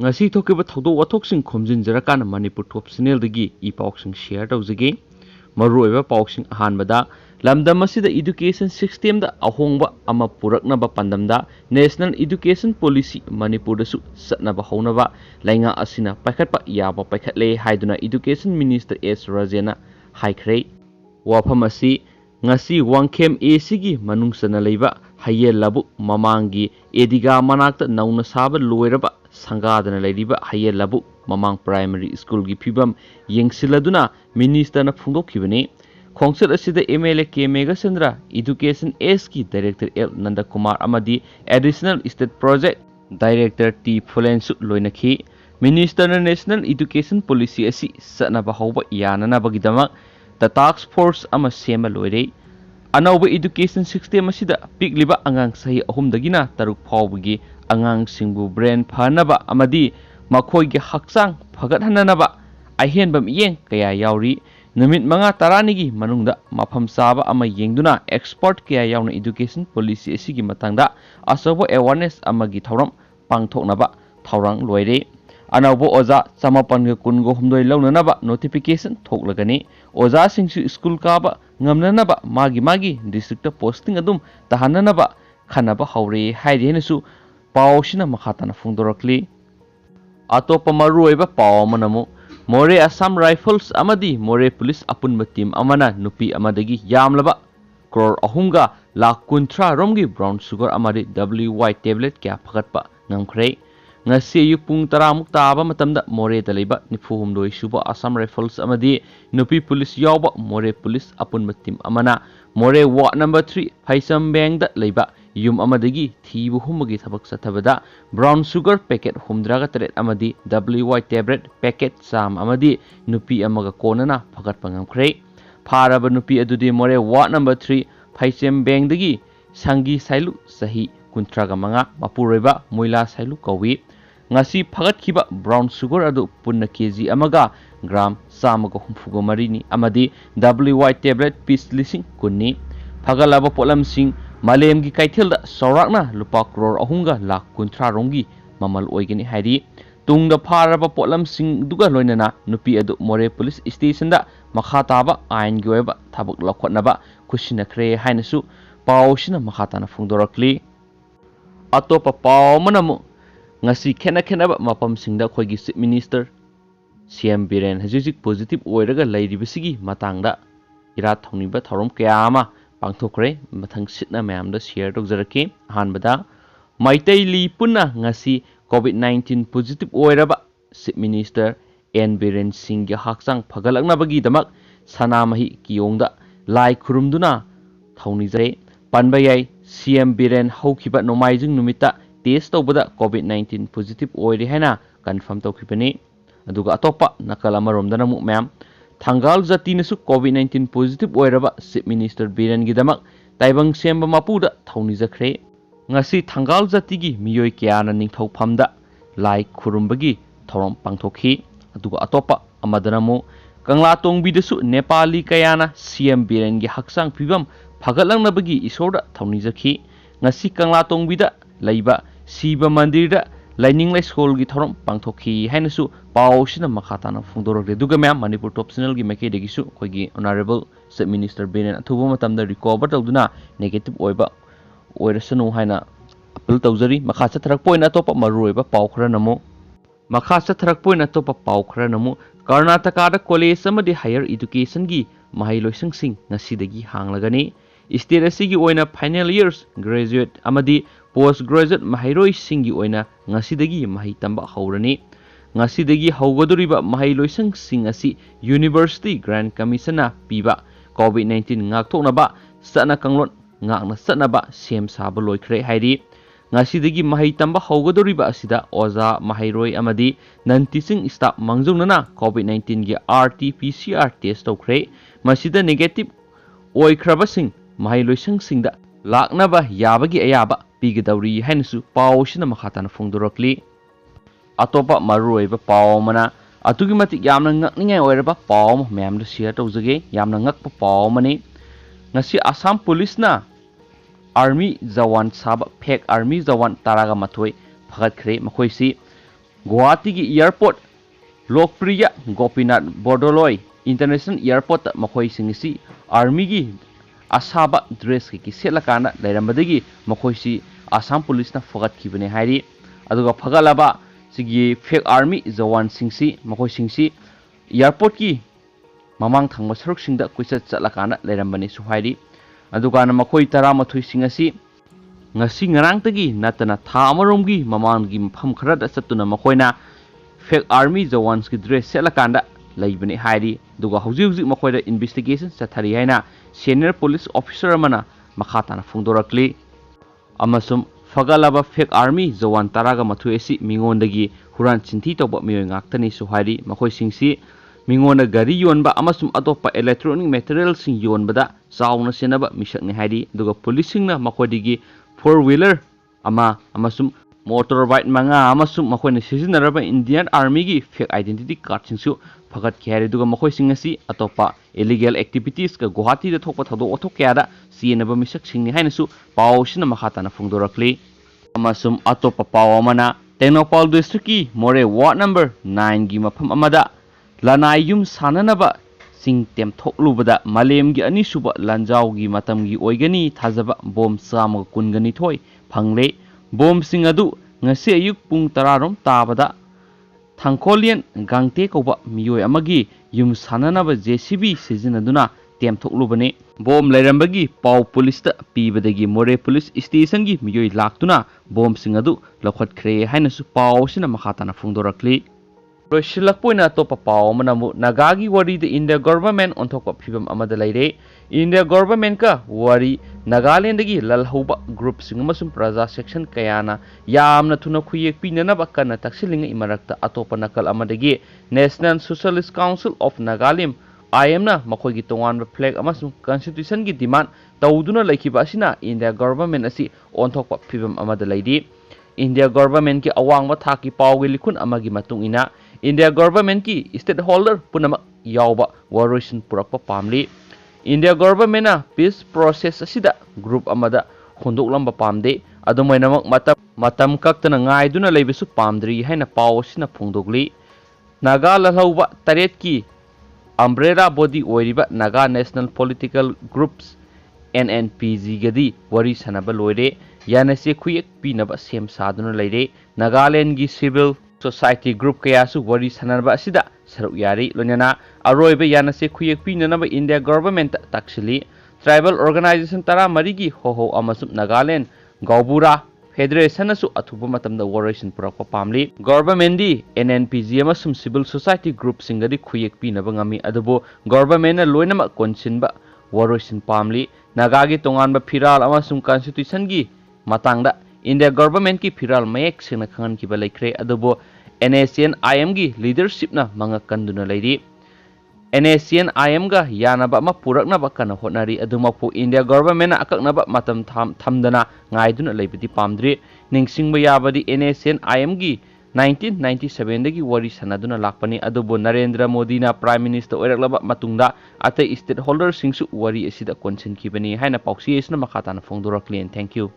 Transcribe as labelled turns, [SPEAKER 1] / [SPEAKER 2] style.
[SPEAKER 1] ngasi thokiba thawdok wathoksin khomjinjarakan Manipur Top Channel-dagi i-pausing share tawjage. Maruoiba pausing ahanbada lamdam asida education system da ahongba ama puraknaba pandamda National Education Policy Manipur da su satnaba haunaba lainga asina paikhatpa yaba paikhatle haiduna Education Minister S Rajena haikhrei. Wafam asi ngasi wangkhem A-sigi manungsana leiba hayel labu mamangi ediga manakta nauna saba loiraba sangadana leiriba hayel labu mamang primary school gi phibam yengsiladuna minister na phungdokhibani. Khongset asida MLA K Megasandra Education S ki Director L Nandakumar amadi Additional State Project Director T Phulensu loinakhi. Minister na National Education Policy asi satnaba hauba yananabagidamak the task force ama sema loire. Anauba education system asida pikliba angang sahi ahumdagina taruk phawbagi angang singbu brain phanaba amadi makhoigi haksang phagathananaba ahenbam yeng kaya yauri. Numit mga taranigi manungda mafam saba ama yengduna expert kaya yauna education policy asigi matangda asobo awareness amagi thauram pangthoknaba thaurang loire. Anaubo oza samapan ga kungo humdoi launanaba notification thoklagani. Oza singsu school kaba ngamnanaba magi district posting adum tahananaba khanaba haure hairi henesu pawsina makhatana phungdorakli. Atopa maruoiba paw manamu More Assam Rifles amadi More Police apunba team amana nupi amadagi yamlaba crore ahunga lakh kunthra romgi brown sugar amadi WY tablet kya phagatpa ngamkhrei. Ngasi yupung taramuk taba matamda More dalaiba nifuhumdoi suba Assam Rifles amadi nupi police yawba More Police apunba team amana More Ward number 3 Phaisam Bang da leiba yum amadagi thibu humagi thabak sathabada brown sugar packet humdraga tret amadi WY tablet packet sam amadi nupi amaga konana phagat pangamkhrei. Pharaba nupi adudi More Ward number 3 Phaisam Bang dagi sangi sailu sahi kuntraga manga mapuroiba moila sailu kawi. Ngasi phagat khiba brown sugar adu punna kg amaga gram samaga humfugo marini amadi WY tablet piece lising kunni. Phagalaba polam sing Malem gi kaithilda sorakna lupa crore ahunga lakh kunthra rongi mamal oigani hairi. Tungda pharaba potlam sing duga loinana nupi adu More Police Station da makhataba ain gi oiba thabak lakhotnaba khusinakre hainasu pawsina makhatana phungdorakli. Atopa paw manamu ngasi khenaba mapam singda khoigi Chief Minister CM Biren hajik positive oiraga lairibasigi matangda ira thongniba thorom kayama pangthokre mathang sitna mayamda share tawjarake. Ahanbada maitai li punna ngasi COVID-19 positive oiraba Chief Minister N Biren Singh gi haksang phagalaknabagi damak sanamahi kiyongda lai khurumduna thaunijare. Panbayai CM Biren haukiba nomaijing numita test tawbada COVID-19 positive oiri haina confirm tawkhibani. Aduga atopa nakala maromdana mu mayam Thangal Jati nasu COVID-19 positive oiraba Chief Minister Biren gidamak taibang semba mapuda thaunijakre. Ngasi Thangal Jati gi miyoi kyana ningthau phamda lai khurumbagi thorom pangthokhi. Aduga atopa amadana mu Kangla Tongbi dasu Nepali kayana CM Biren gi haksang phibam phagalangnabagi isorda thaunijakhi. Ngasi Kangla Tongbi da laiba Siba Mandir da Lining School gi thorom pangthokhi hainasu pawsina makhatana phungdorokle. Duga mayam Manipur Top Channel gi maike degisu khoigi Honorable Chief Minister Biren athuba matamda recover tawduna negative oiba oirasanu haina appeal tawjari. Makha chatharak point atopa maruoiba paw khara namu makha chatharak point atopa paw khara namu Karnataka da college amadi higher education gi mahai loisang sing ngasidagi hanglagani. State asigi oina final years graduate amadi postgraduate mahairoi singi oina ngasidagi mahi tamba haurani. Ngasidagi haugaduriba mahai loisang sing asi University Grand Commission na piba COVID-19 ngakthoknaba satna kanglon ngakna satnaba sem saba loikre hairi. Ngasidagi mahai tamba haugaduriba asida oza mahairoi amadi non teaching staff mangjungnana COVID-19 gi RT-PCR test tawkhre. Masida negative oikrabasing mahai loisang singda laknaba yabagi ayaba pigadauri hainasu pawsina makhatana phungdorakli. Atopa maruoiba paw mana atugi matik yamna ngakningai oiraba paw mayamda share tawjage. Yamna ngakpa paw mani ngasi Assam Police na Army Jawan saba fake Army Jawan taraga mathoi phagatkhre. Makhoisi Guwahati ki airport lokpriya Gopinath Bordoloi International Airport makhoi singsi army gi asaba dress ki setlakana leirambadagi makhoi si Assam police na fagat kibane hairi aduga phagalaba sigi fake army jawan singsi makhoi singsi airport ki mamang thangma saruk singda kuisa chatlakana leirambani suhairi aduga na makhoi tara mathoi singasi ngasi ngarang tagi natana tha amaromgi mamanggi mpham kharada chatuna makhoina fake army jawans ki dress setlakanda laibani hairi duga hauji makhoida investigation chathari haina senior police officer amana makhatana phungdorakli amasum fagalaba fake army jawan taraga mathu esi mingondagi huran chinthi toba miyoy ngaktani suhairi makhoi singsi mingonda gari yonba amasum atopa electronic material sing yonbada chauna senaba misakni hairi duga police singna makhodigi four wheeler amasum motorbike manga amasum makhoina sijinaraba Indian Army gi fake identity card singsu phagat khari duga makhoi singasi atopa illegal activities ka Guwahati da thokpa thado othok kya da sienaba misak singni hainasu pawsina makhatana phungdorakli amasum atopa pawamana Tengnopal district ki More ward number 9 gi mafam amada lanai yum sananaba sing tem thoklubada malem gi ani suba lanjau gi matam gi oigani thajaba bom sam kungani thoi phangle bom sing adu ngase ayuk pung 10 rom tabada thangkholian gangte koba miyoi amagi yum sananaba JCB sijinaduna tem thoklubani bom lairambagi paw police ta pibadagi More police station gi miyoi laktuna bom sing adu lokhat khre hainasu paw sina makhatana phungdorakli Roshilakpoina topa paw manamu nagagi wari the India government onthokpa phibam amada laire India government ka wari Nagaland dagi lalhauba group singamasum praja section kayana yamna thuna khuyek pinana bakana taksilinga imarakta atopa nakal amadagi National Socialist Council of Nagaland IMna makhoigi tongan flag amasum constitution gi demand tawduna laikhiba asina India government asi onthokpa phibam amada laide India government ki awangba thaki pawgi likun amagi matungina India government ki stakeholder punama yawba waroisin purakpa pamli India government na peace process asida group amada hondoklamba pamde adumainamak matam kaktana ngaiduna leibesu pamdri haina pawsina phungdogli Naga lalhauba taret ki umbrella body oiriba Naga National Political Groups NNPG gadi wari sanaba loire yanase khuyek pinaba sem saduna leire Nagaland gi civil society group kayasu wari sanaba asida saruk yari lonana aroibe yanase khuyek pinanaba India government taksili tribal organization tara marigi hoho amasum Nagaland Gaubura Federation asu athuba matamda waroisin purakpa pamli government di NNPG amasum civil society group singadi khuyek pinaba ngami adubo government na loinama konsinba waroisin pamli Nagagi tonganba phiral amasum constitution gi matangda India government ki phiral mayek sena khangan ki balaikhre adubo NACN IM gi leadership na manga kanduna lairi NACN IM ga yanaba ma purakna bakana honari adumapu India government na akaknaba matam thamdana ngaiduna laibati pamdri ningsingba yabadi NACN IM gi 1997 dagi wari sanaduna lakpani adubo Narendra Modi na prime minister oiraklaba matungda atai stakeholder singsu wari asida konsen kibani haina pausi esna makhatana phongdorakli and thank you